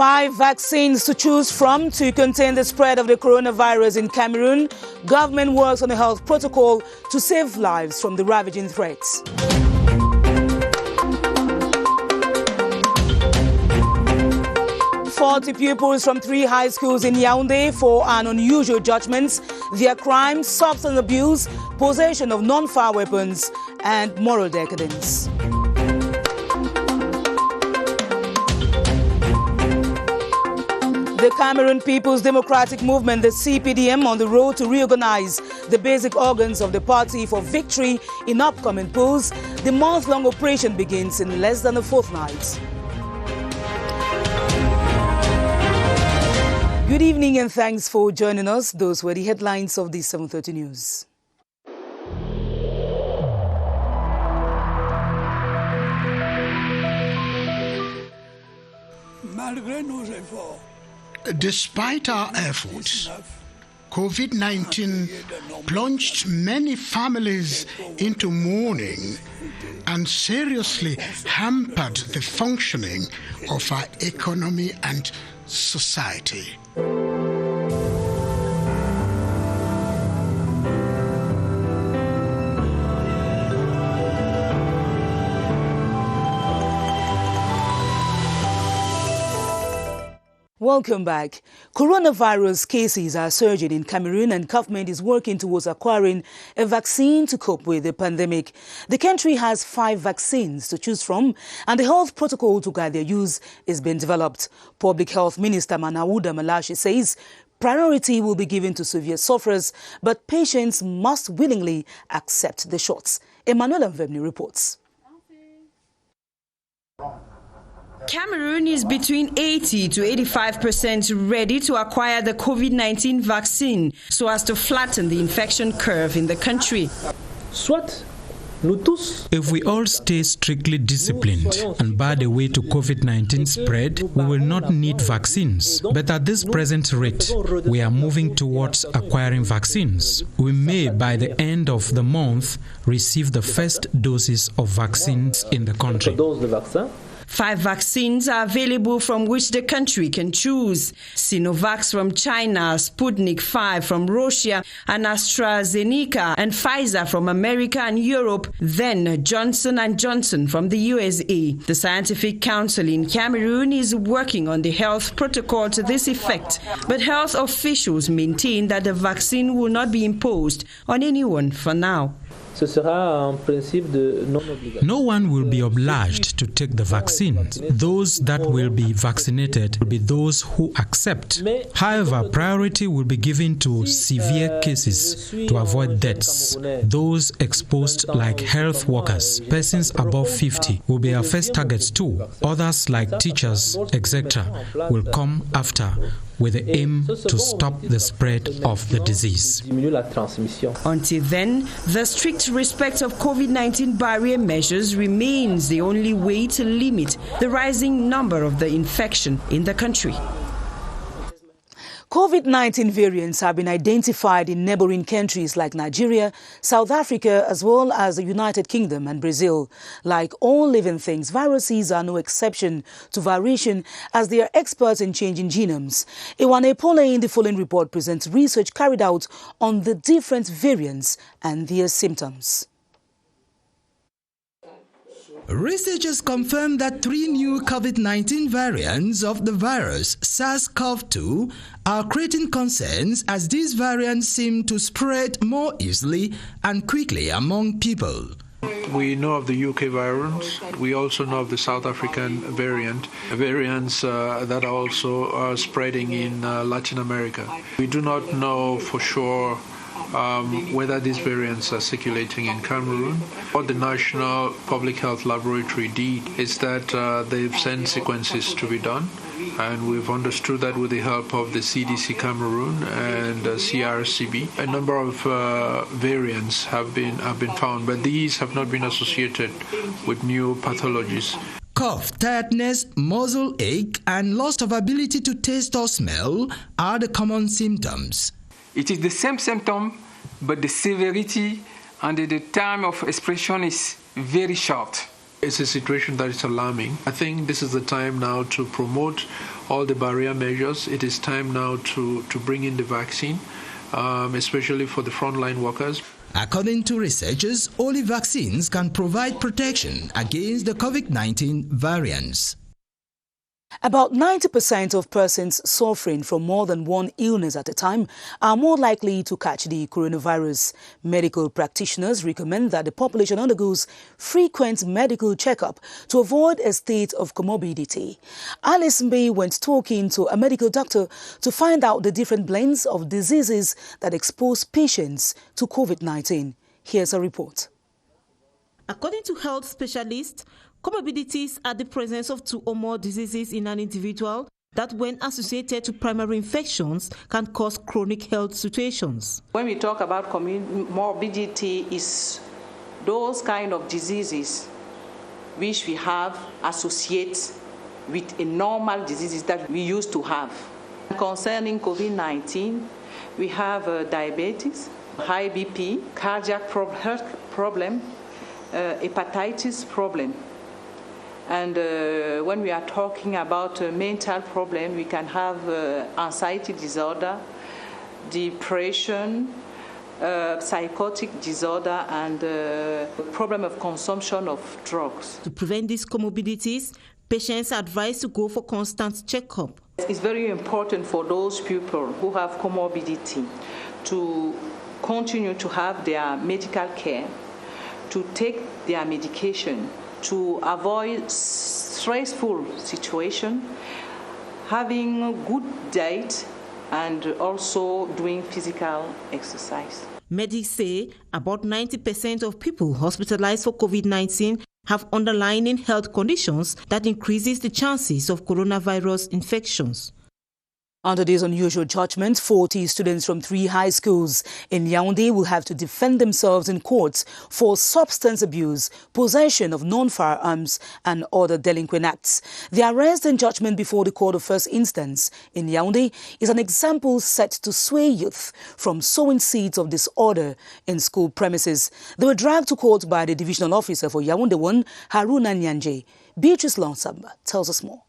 5 vaccines to choose from to contain the spread of the coronavirus in Cameroon. Government works on a health protocol to save lives from the ravaging threats. Forty pupils from 3 high schools in Yaoundé for an unusual judgment. Their crimes, substance abuse, possession of non-fire weapons, and moral decadence. The Cameroon People's Democratic Movement, the CPDM, on the road to reorganize the basic organs of the party for victory in upcoming polls. The month-long operation begins in less than a fortnight. Good evening and thanks for joining us. Those were the headlines of the 7:30 News. Despite our efforts, COVID-19 plunged many families into mourning and seriously hampered the functioning of our economy and society. Welcome back. Coronavirus cases are surging in Cameroon and government is working towards acquiring a vaccine to cope with the pandemic. The country has 5 vaccines to choose from and the health protocol to guide their use is being developed. Public Health Minister Manawuda Malashi says priority will be given to severe sufferers, but patients must willingly accept the shots. Emmanuel Mvemni reports. Cameroon is between 80 to 85% ready to acquire the COVID-19 vaccine so as to flatten the infection curve in the country. If we all stay strictly disciplined and bar the way to COVID-19 spread, we will not need vaccines. But at this present rate, we are moving towards acquiring vaccines. We may, by the end of the month, receive the first doses of vaccines in the country. 5 vaccines are available from which the country can choose. Sinovac from China, Sputnik 5 from Russia, and AstraZeneca and Pfizer from America and Europe, then Johnson & Johnson from the USA. The Scientific Council in Cameroon is working on the health protocol to this effect, but health officials maintain that the vaccine will not be imposed on anyone for now. No one will be obliged to take the vaccine. Those that will be vaccinated will be those who accept. However, priority will be given to severe cases to avoid deaths. Those exposed like health workers, persons above 50 will be our first targets too. Others like teachers, etc. will come after, with the aim to stop the spread of the disease. Until then, the strict respect of COVID-19 barrier measures remains the only way to limit the rising number of the infection in the country. COVID-19 variants have been identified in neighboring countries like Nigeria, South Africa, as well as the United Kingdom and Brazil. Like all living things, viruses are no exception to variation as they are experts in changing genomes. Iwane Pole in the following report presents research carried out on the different variants and their symptoms. Researchers confirmed that 3 new COVID-19 variants of the virus SARS-CoV-2 are creating concerns as these variants seem to spread more easily and quickly among people. We know of the UK variant. We also know of the South African variants that are also spreading in Latin America. We do not know for sure whether these variants are circulating in Cameroon. What the National Public Health Laboratory did is that they've sent sequences to be done, and we've understood that with the help of the CDC Cameroon and CRTV, a number of variants have been found, but these have not been associated with new pathologies. Cough, tiredness, muscle ache, and loss of ability to taste or smell are the common symptoms. It is the same symptom, but the severity and the time of expression is very short. It's a situation that is alarming. I think this is the time now to promote all the barrier measures. It is time now to bring in the vaccine, especially for the frontline workers. According to researchers, only vaccines can provide protection against the COVID-19 variants. About 90% of persons suffering from more than one illness at a time are more likely to catch the coronavirus. Medical practitioners recommend that the population undergoes frequent medical checkup to avoid a state of comorbidity. Alice Mbe went talking to a medical doctor to find out the different blends of diseases that expose patients to COVID-19. Here's a report. According to health specialists, comorbidities are the presence of two or more diseases in an individual that, when associated to primary infections, can cause chronic health situations. When we talk about morbidity, is those kind of diseases which we have associated with a normal diseases that we used to have. Concerning COVID-19, we have diabetes, high BP, cardiac heart problem, hepatitis problem. And when we are talking about mental problem, we can have anxiety disorder, depression, psychotic disorder, and problem of consumption of drugs. To prevent these comorbidities, patients are advised to go for constant checkup. It's very important for those people who have comorbidity to continue to have their medical care, to take their medication, to avoid stressful situation, having a good diet, and also doing physical exercise. Medics say about 90% of people hospitalized for COVID-19 have underlying health conditions that increases the chances of coronavirus infections. Under this unusual judgment, 40 students from 3 high schools in Yaoundé will have to defend themselves in courts for substance abuse, possession of non-firearms and other delinquent acts. The arrest and judgment before the court of first instance in Yaoundé is an example set to sway youth from sowing seeds of disorder in school premises. They were dragged to court by the divisional officer for Yaoundé 1, Haruna Nyanje. Beatrice Lonsamba tells us more.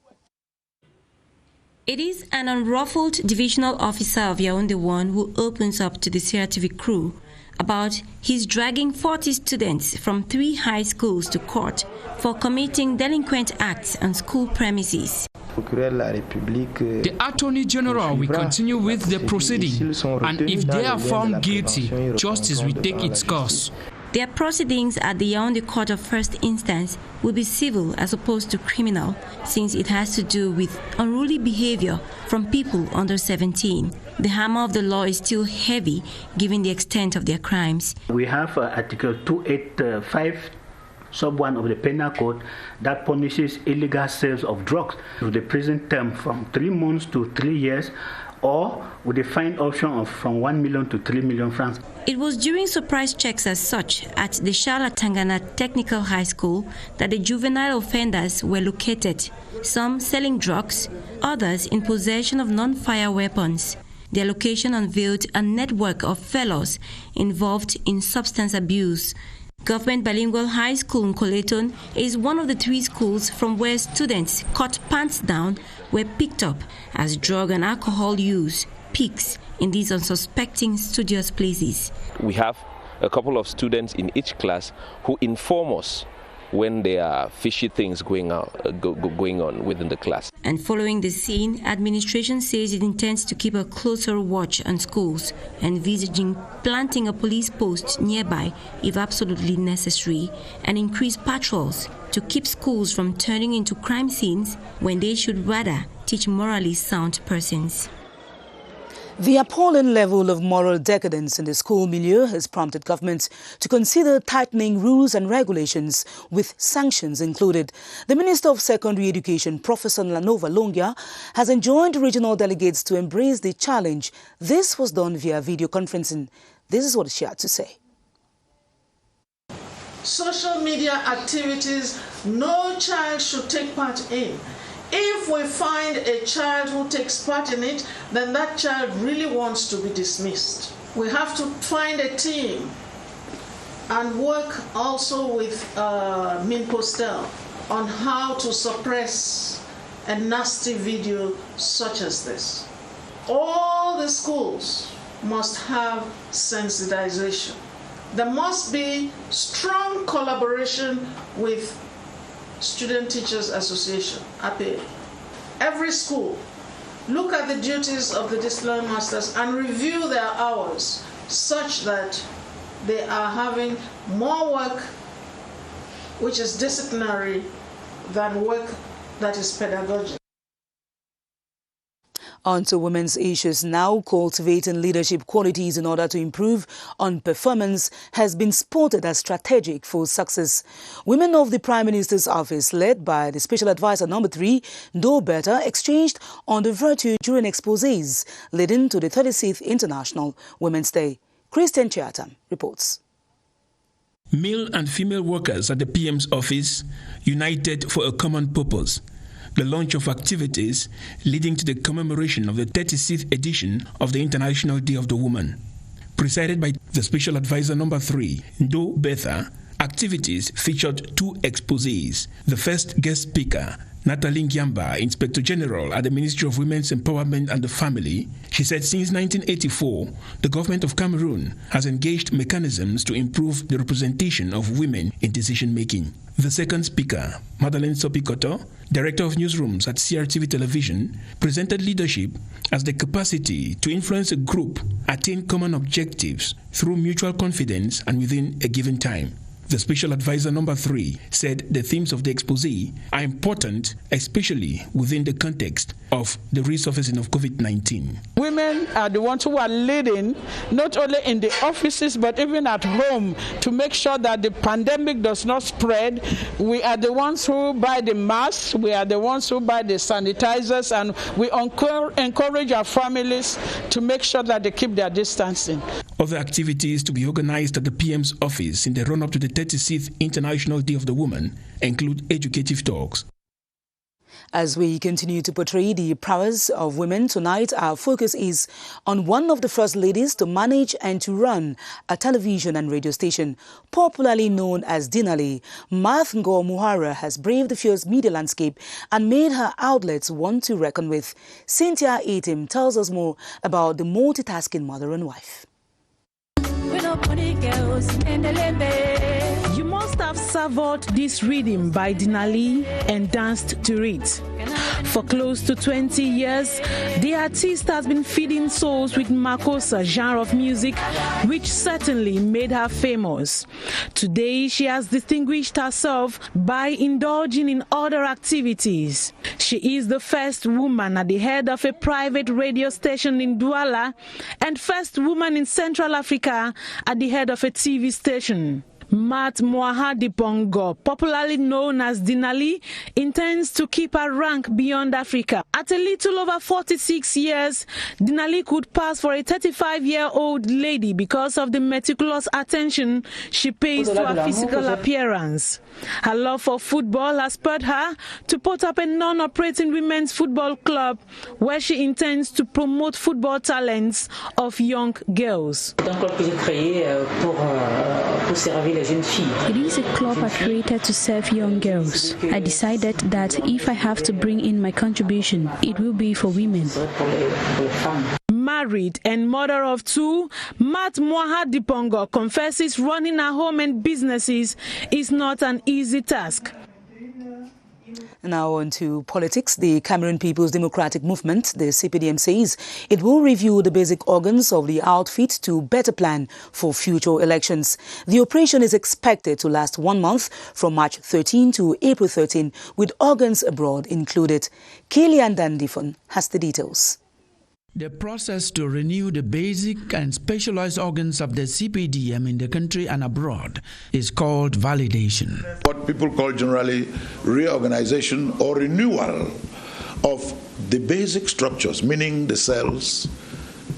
It is an unruffled divisional officer of Yaoundé 1 who opens up to the CRTV crew about his dragging 40 students from 3 high schools to court for committing delinquent acts on school premises. The Attorney General will continue with the proceeding, and if they are found guilty, justice will take its course. Their proceedings at the Yaoundé Court of First Instance will be civil as opposed to criminal, since it has to do with unruly behavior from people under 17. The hammer of the law is still heavy, given the extent of their crimes. We have Article 285, Sub 1 of the Penal Code that punishes illegal sales of drugs with a prison term from 3 months to 3 years, or with a fine option of from 1 million to 3 million francs. It was during surprise checks as such at the Shala Tangana Technical High School that the juvenile offenders were located, some selling drugs, others in possession of non-fire weapons. Their location unveiled a network of fellows involved in substance abuse. Government Bilingual High School in Coleton is one of the 3 schools from where students caught pants down were picked up as drug and alcohol use peaks in these unsuspecting studious places. We have a couple of students in each class who inform us when there are fishy things going on within the class. And following the scene, administration says it intends to keep a closer watch on schools, envisaging planting a police post nearby if absolutely necessary, and increase patrols to keep schools from turning into crime scenes when they should rather teach morally sound persons. The appalling level of moral decadence in the school milieu has prompted governments to consider tightening rules and regulations with sanctions included. The Minister of Secondary Education, Professor Lanova Longia, has enjoined regional delegates to embrace the challenge. This was done via video conferencing. This is what she had to say. Social media activities, no child should take part in. If we find a child who takes part in it, then that child really wants to be dismissed. We have to find a team and work also with Minpostel on how to suppress a nasty video such as this. All the schools must have sensitization. There must be strong collaboration with Student Teachers Association, APA. Every school, look at the duties of the disciplinary masters and review their hours such that they are having more work which is disciplinary than work that is pedagogic. On to women's issues now. Cultivating leadership qualities in order to improve on performance has been spotted as strategic for success. Women of the Prime Minister's office, led by the Special Advisor No. 3, Do Better, exchanged on the virtue during exposés, leading to the 36th International Women's Day. Christian Chiatam reports. Male and female workers at the PM's office united for a common purpose: the launch of activities leading to the commemoration of the 36th edition of the International Day of the Woman. Presided by the Special Advisor No. 3, Do Better, activities featured 2 exposés. The first guest speaker, Nathalie Ngiamba, Inspector General at the Ministry of Women's Empowerment and the Family, she said since 1984, the government of Cameroon has engaged mechanisms to improve the representation of women in decision-making. The second speaker, Madeleine Sopikoto, Director of Newsrooms at CRTV Television, presented leadership as the capacity to influence a group, attain common objectives through mutual confidence and within a given time. The Special Advisor No. 3 said the themes of the exposé are important, especially within the context of the resurfacing of COVID-19. Women are the ones who are leading, not only in the offices, but even at home, to make sure that the pandemic does not spread. We are the ones who buy the masks, we are the ones who buy the sanitizers, and we encourage our families to make sure that they keep their distancing. Other activities to be organized at the PM's office in the run-up to the 36th International Day of the Woman include educative talks. As we continue to portray the prowess of women tonight, our focus is on one of the first ladies to manage and to run a television and radio station. Popularly known as Dinali, Marth Ngor Muhara has braved the fierce media landscape and made her outlets one to reckon with. Cynthia Etim tells us more about the multitasking mother and wife. You must have savored this rhythm by Dinali and danced to it. For close to 20 years, the artist has been feeding souls with Makossa genre of music, which certainly made her famous. Today, she has distinguished herself by indulging in other activities. She is the first woman at the head of a private radio station in Douala and first woman in Central Africa at the head of a TV station. Mat Mwahadipongo, popularly known as Dinali, intends to keep her rank beyond Africa. At a little over 46 years, Dinali could pass for a 35-year-old lady because of the meticulous attention she pays to her physical appearance. Her love for football has spurred her to put up a non-operating women's football club where she intends to promote football talents of young girls. It is a club I created to serve young girls. I decided that if I have to bring in my contribution, it will be for women. Married and mother of 2, Mat Mwahadipongo confesses running her home and businesses is not an easy task. Now on to politics. The Cameroon People's Democratic Movement, the CPDM, says it will review the basic organs of the outfit to better plan for future elections. The operation is expected to last 1 month from March 13 to April 13, with organs abroad included. Kilian Dandifon has the details. The process to renew the basic and specialized organs of the CPDM in the country and abroad is called validation. What people call generally reorganization or renewal of the basic structures, meaning the cells,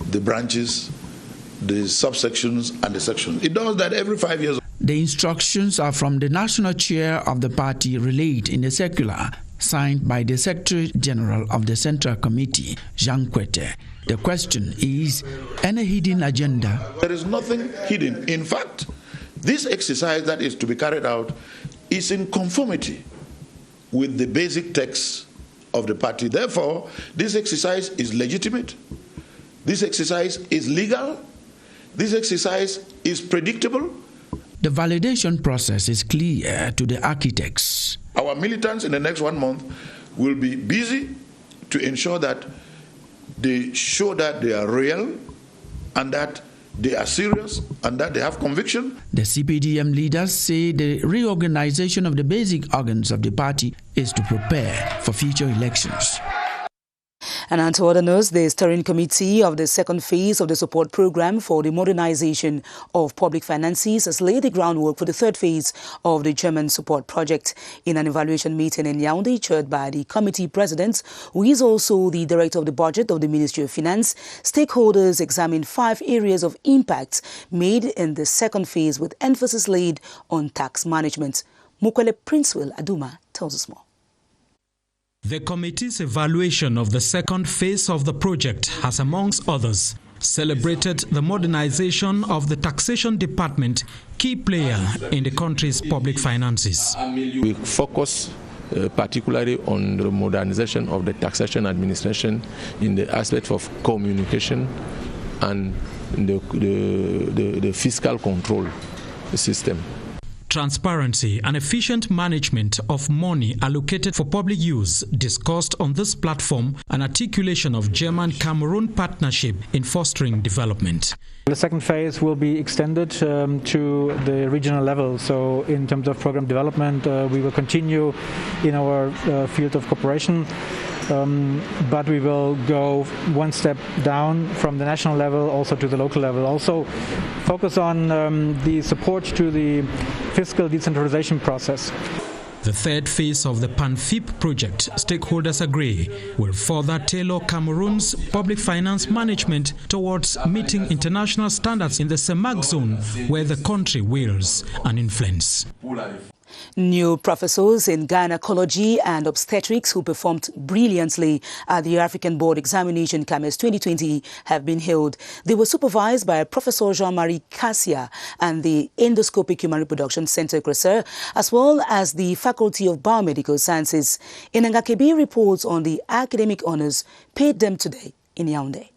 the branches, the subsections and the sections. It does that every 5 years. The instructions are from the national chair of the party relayed in a circular signed by the Secretary General of the Central Committee, Jean Kwete. The question is, any hidden agenda? There is nothing hidden. In fact, This exercise that is to be carried out is in conformity with the basic text of the party. Therefore, this exercise is legitimate. This exercise is legal. This exercise is predictable. The validation process is clear to the architects. Our militants in the next 1 month will be busy to ensure that they show that they are real and that they are serious and that they have conviction. The CPDM leaders say the reorganization of the basic organs of the party is to prepare for future elections. And on to other news, the steering committee of the second phase of the support program for the modernization of public finances has laid the groundwork for the third phase of the German support project. In an evaluation meeting in Yaoundé, chaired by the committee president, who is also the director of the budget of the Ministry of Finance, stakeholders examined 5 areas of impact made in the second phase, with emphasis laid on tax management. Mukwele Princewell Aduma tells us more. The committee's evaluation of the second phase of the project has, amongst others, celebrated the modernization of the taxation department, key player in the country's public finances. We focus particularly on the modernization of the taxation administration in the aspect of communication and the fiscal control system. Transparency and efficient management of money allocated for public use discussed on this platform, an articulation of German-Cameroon partnership in fostering development. The second phase will be extended to the regional level. So in terms of program development, we will continue in our field of cooperation. But we will go one step down from the national level also to the local level. Also focus on the support to the fiscal decentralization process. The third phase of the PANFIP project, stakeholders agree, will further tailor Cameroon's public finance management towards meeting international standards in the CEMAC zone, where the country wields an influence. New professors in gynecology and obstetrics who performed brilliantly at the African Board Examination CAMES 2020 have been hailed. They were supervised by Professor Jean-Marie Cassia and the Endoscopic Human Reproduction Center, Cresser, as well as the Faculty of Biomedical Sciences. Inangakebi reports on the academic honors paid them today in Yaoundé.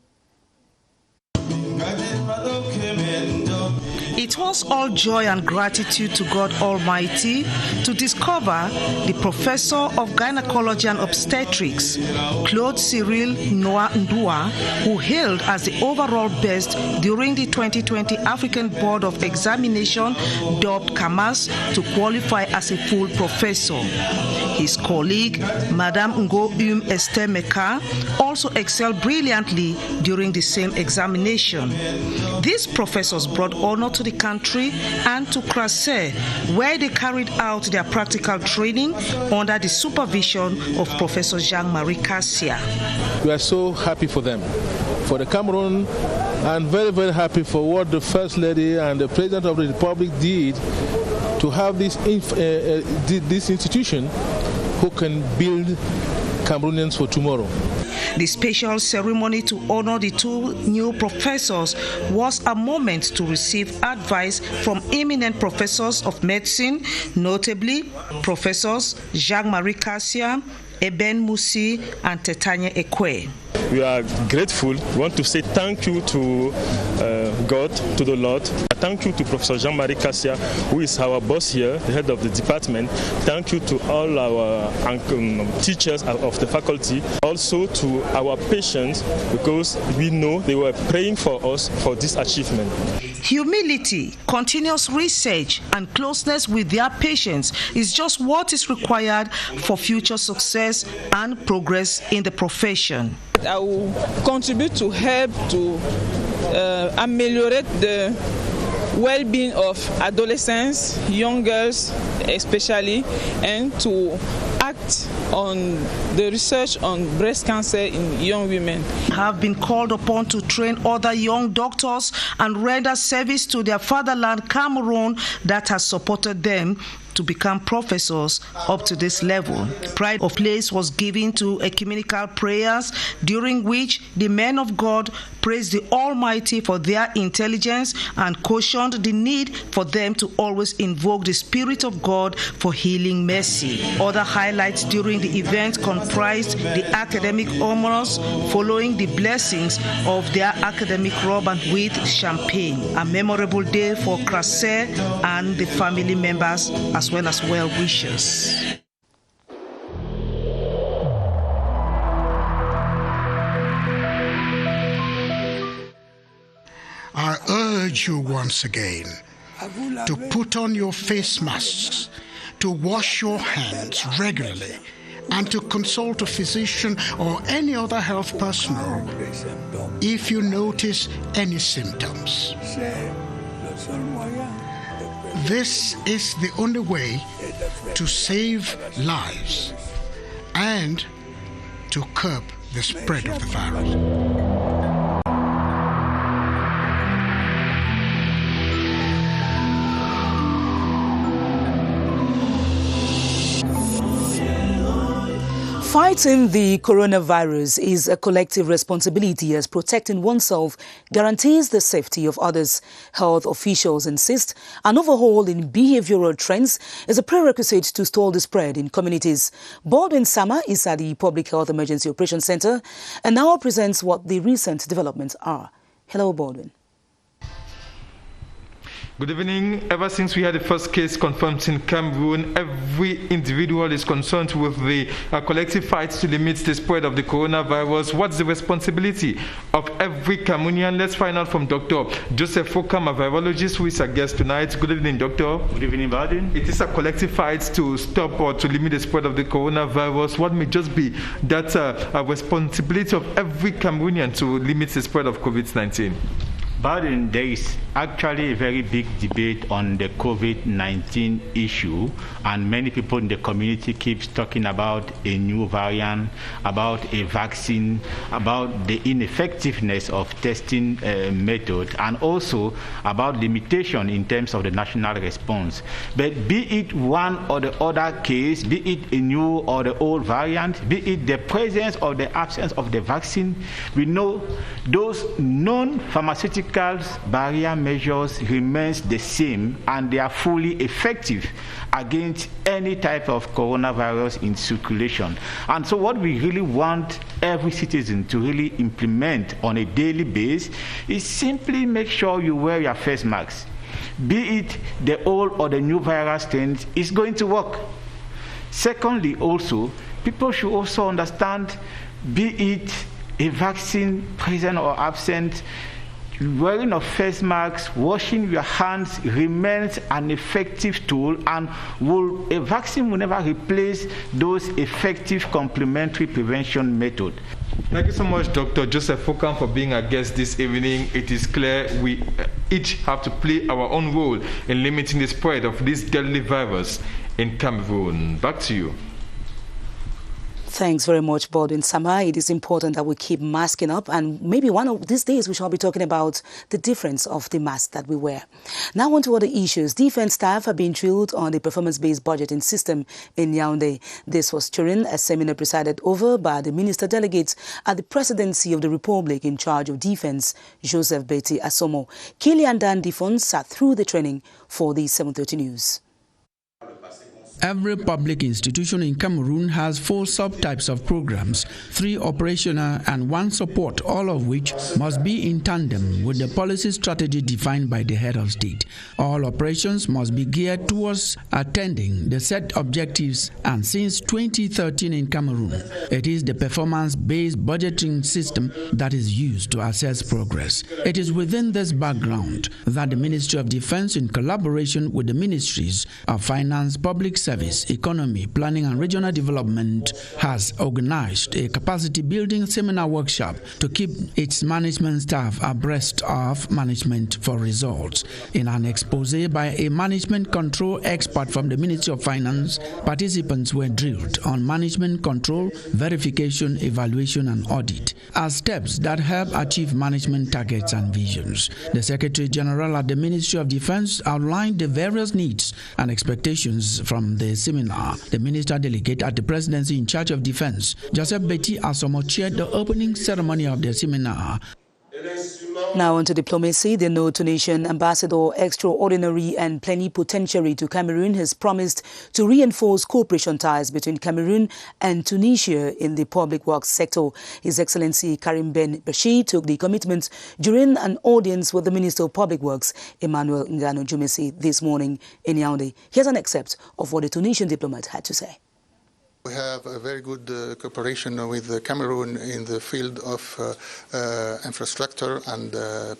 It was all joy and gratitude to God Almighty to discover the Professor of Gynecology and Obstetrics, Claude Cyril Noah Ndua, who hailed as the overall best during the 2020 African Board of Examination, dubbed CAMES, to qualify as a full professor. His colleague, Madame Ngo Esther Meka, also excelled brilliantly during the same examination. These professors brought honor to the country and to Cresser, where they carried out their practical training under the supervision of Professor Jean-Marie Cassia. We are so happy for them, for the Cameroon, and very, very happy for what the First Lady and the President of the Republic did to have this institution who can build Cameroonians for tomorrow. The special ceremony to honor the 2 new professors was a moment to receive advice from eminent professors of medicine, notably Professors Jean-Marie Cassia, Eben Musi, and Tetanye Ekwe. We are grateful. We want to say thank you to God, to the Lord. Thank you to Professor Jean-Marie Cassia, who is our boss here, the head of the department. Thank you to all our teachers of the faculty. Also to our patients, because we know they were praying for us for this achievement. Humility, continuous research, and closeness with their patients is just what is required for future success and progress in the profession. I will contribute to help to ameliorate the well-being of adolescents, young girls especially, and to act on the research on breast cancer in young women. Have been called upon to train other young doctors and render service to their fatherland, Cameroon, that has supported them to become professors up to this level. Pride of place was given to ecumenical prayers, during which the men of God praised the Almighty for their intelligence and cautioned the need for them to always invoke the Spirit of God for healing mercy. Other highlights during the event comprised the academic honors following the blessings of their academic robin with champagne, a memorable day for Krasser and the family members as well as well-wishers. I urge you once again to put on your face masks, to wash your hands regularly, and to consult a physician or any other health personnel if you notice any symptoms. This is the only way to save lives and to curb the spread of the virus. Fighting the coronavirus is a collective responsibility, as protecting oneself guarantees the safety of others. Health officials insist an overhaul in behavioral trends is a prerequisite to stall the spread in communities. Baldwin Sama is at the Public Health Emergency Operations Center and now presents what the recent developments are. Hello, Baldwin. Good evening. Ever since we had the first case confirmed in Cameroon, every individual is concerned with the collective fight to limit the spread of the coronavirus. What's the responsibility of every Cameroonian? Let's find out from Dr. Joseph Fokam, a virologist who is our guest tonight. Good evening, Doctor. Good evening, Bardin. It is a collective fight to stop or to limit the spread of the coronavirus. What may just be that a responsibility of every Cameroonian to limit the spread of COVID-19? Bardin, there is actually a very big debate on the COVID-19 issue, and many people in the community keep talking about a new variant, about a vaccine, about the ineffectiveness of testing method, and also about limitation in terms of the national response. But be it one or the other case, be it a new or the old variant, be it the presence or the absence of the vaccine, we know those non-pharmaceutical barrier measures remains the same, and they are fully effective against any type of coronavirus in circulation. And so what we really want every citizen to really implement on a daily basis is simply make sure you wear your face mask. Be it the old or the new virus strains, it's going to work. Secondly, also, people should also understand, be it a vaccine present or absent, wearing of face masks, washing your hands remains an effective tool, and a vaccine will never replace those effective complementary prevention methods. Thank you so much, Dr. Joseph Fokam, for being our guest this evening. It is clear we each have to play our own role in limiting the spread of this deadly virus in Cameroon. Back to you. Thanks very much, Baldwin Sama. It is important that we keep masking up, and maybe one of these days we shall be talking about the difference of the mask that we wear. Now on to other issues. Defense staff have been drilled on the performance-based budgeting system in Yaoundé. This was during a seminar presided over by the minister delegates at the Presidency of the Republic in charge of defense, Joseph Betty Asomo. Kilian Dan Difon sat through the training for the 7:30 News. Every public institution in Cameroon has 4 subtypes of programs, 3 operational and 1 support, all of which must be in tandem with the policy strategy defined by the head of state. All operations must be geared towards attending the set objectives, and since 2013 in Cameroon, it is the performance-based budgeting system that is used to assess progress. It is within this background that the Ministry of Defense, in collaboration with the Ministries of Finance, Public service, economy, planning and regional development has organized a capacity-building seminar workshop to keep its management staff abreast of management for results. In an expose by a management control expert from the Ministry of Finance, participants were drilled on management control, verification, evaluation and audit as steps that help achieve management targets and visions. The Secretary General at the Ministry of Defense outlined the various needs and expectations from the seminar. The Minister Delegate at the Presidency in charge of Defense, Joseph Betty Asomo, chaired the opening ceremony of the seminar. Now on to diplomacy. The No-Tunisian ambassador extraordinary and plenipotentiary to Cameroon has promised to reinforce cooperation ties between Cameroon and Tunisia in the public works sector. His Excellency Karim Ben Bashir took the commitment during an audience with the Minister of Public Works, Emmanuel Ngano Jumesi, this morning in Yaoundé. Here's an excerpt of what the Tunisian diplomat had to say. We have a very good cooperation with Cameroon in the field of infrastructure and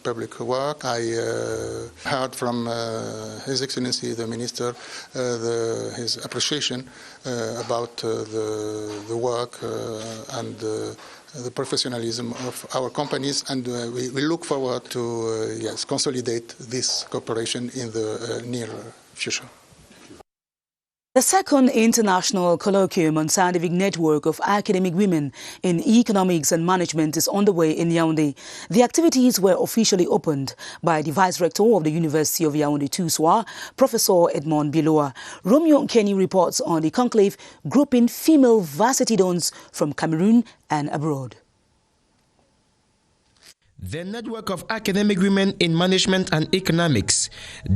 public work. I heard from His Excellency the Minister his appreciation about the work and the professionalism of our companies, and we look forward to consolidate this cooperation in the near future. The second international colloquium on scientific network of academic women in economics and management is underway in Yaoundé. The activities were officially opened by the Vice Rector of the University of Yaoundé Toussoir, Professor Edmond Biloa. Romeo Kenny reports on the conclave grouping female varsity dons from Cameroon and abroad. The network of academic women in management and economics,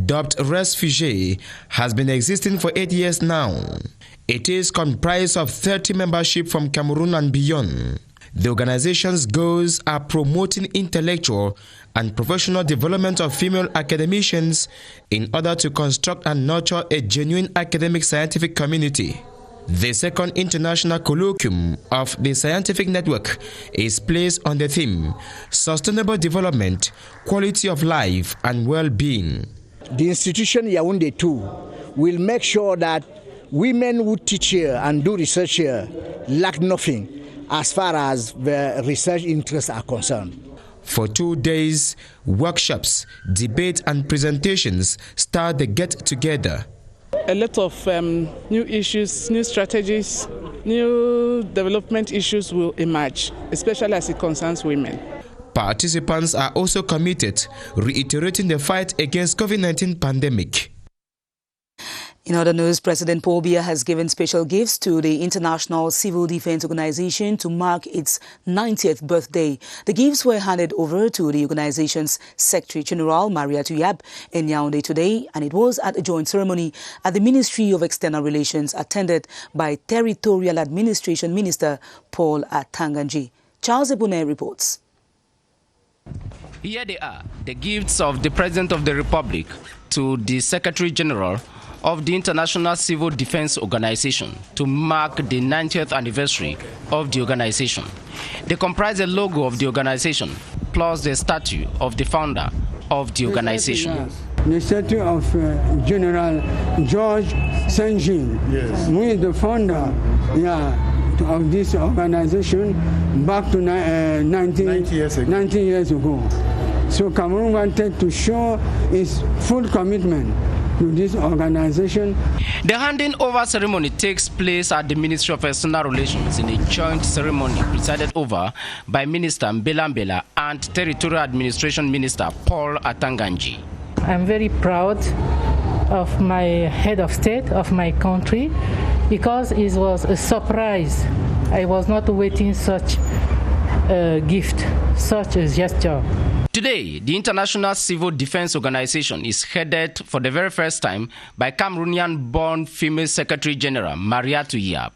dubbed RESFUGE, has been existing for 8 years now. It is comprised of 30 membership from Cameroon and beyond. The organization's goals are promoting intellectual and professional development of female academicians in order to construct and nurture a genuine academic scientific community. The second international colloquium of the scientific network is placed on the theme Sustainable Development, Quality of Life and Well-being. The institution Yaoundé 2 will make sure that women who teach here and do research here lack nothing as far as the research interests are concerned. For 2 days, workshops, debate and presentations start the get-together. A lot of new issues, new strategies, new development issues will emerge, especially as it concerns women. Participants are also committed, reiterating the fight against COVID-19 pandemic. In other news, President Paul Biya has given special gifts to the International Civil Defense Organization to mark its 90th birthday. The gifts were handed over to the organization's Secretary General, Maria Tuyab, in Yaoundé today, and it was at a joint ceremony at the Ministry of External Relations attended by Territorial Administration Minister Paul Atanganji. Charles Ebune reports. Here they are, the gifts of the President of the Republic to the Secretary General of the International Civil Defense Organization to mark the 90th anniversary of the organization. They comprise a logo of the organization plus the statue of the founder of the organization. The statue of General George Saint-Jean, who is the founder of this organization back to 90 years ago. So Cameroon wanted to show its full commitment to this organization. The handing over ceremony takes place at the Ministry of External Relations in a joint ceremony presided over by Minister Mbela and Territorial Administration Minister Paul Atanganji. I'm very proud of my head of state of my country because it was a surprise. I was not waiting such a gift, such a gesture. Today, the International Civil Defense Organization is headed for the very first time by Cameroonian-born female Secretary General Maria Tuyab,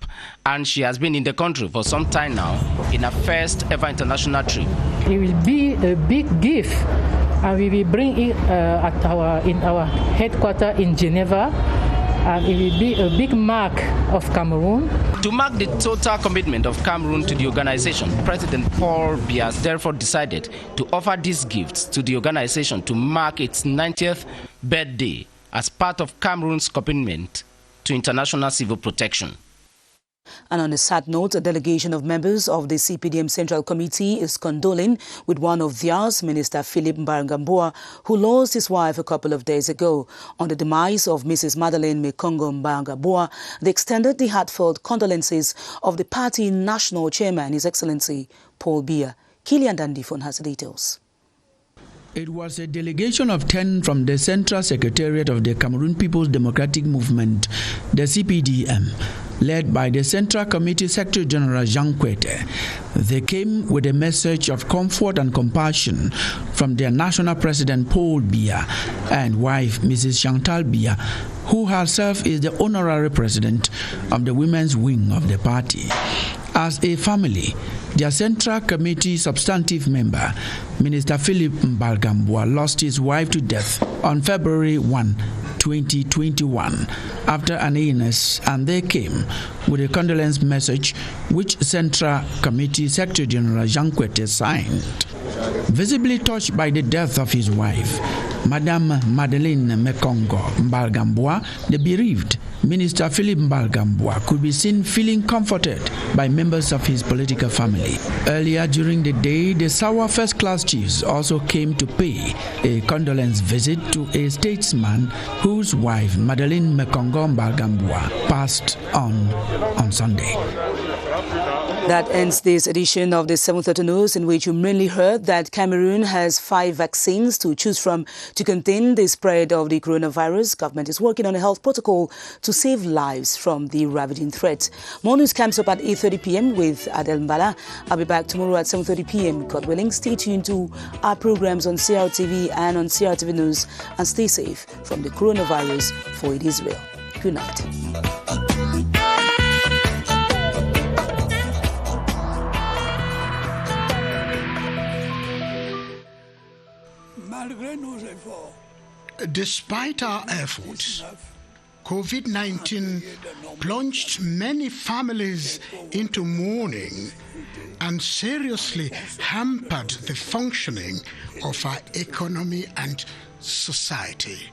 and she has been in the country for some time now in her first ever international trip. It will be a big gift, and we will bring it in our headquarters in Geneva, and it will be a big mark of Cameroon. To mark the total commitment of Cameroon to the organization, President Paul Biya has therefore decided to offer these gifts to the organization to mark its 90th birthday as part of Cameroon's commitment to international civil protection. And on a sad note, a delegation of members of the CPDM Central Committee is condoling with one of theirs, Minister Philip Mbargambua, who lost his wife a couple of days ago. On the demise of Mrs. Madeleine Mekongo Mbargambua, they extended the heartfelt condolences of the party national chairman, His Excellency Paul Biya. Kilian Dandifon has the details. It was a delegation of 10 from the Central Secretariat of the Cameroon People's Democratic Movement, the CPDM, led by the Central Committee Secretary General Jean Kwete. They came with a message of comfort and compassion from their national president Paul Biya and wife Mrs. Chantal Biya, who herself is the honorary president of the women's wing of the party. As a family, their Central Committee substantive member, Minister Philip Mbargambua, lost his wife to death on February 1, 2021, after an illness, and they came with a condolence message which Central Committee Secretary General Jean Kwete signed. Visibly touched by the death of his wife, Madame Madeleine Mekongo Mbargambua, the bereaved Minister Philip Mbargambua could be seen feeling comforted by members of his political family. Earlier during the day, the Sawa first-class chiefs also came to pay a condolence visit to a statesman whose wife, Madeleine Mekongo Mbargambua, passed on Sunday. That ends this edition of the 7:30 News, in which you mainly heard that Cameroon has 5 vaccines to choose from to contain the spread of the coronavirus. Government is working on a health protocol to save lives from the ravaging threat. More news comes up at 8:30 p.m. with Adel Mbala. I'll be back tomorrow at 7:30 p.m. God willing. Stay tuned to our programs on CRTV and on CRTV News, and stay safe from the coronavirus, for it is real. Good night. Despite our efforts, COVID-19 plunged many families into mourning and seriously hampered the functioning of our economy and society.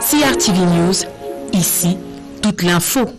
CRTV News, ici, toute l'info.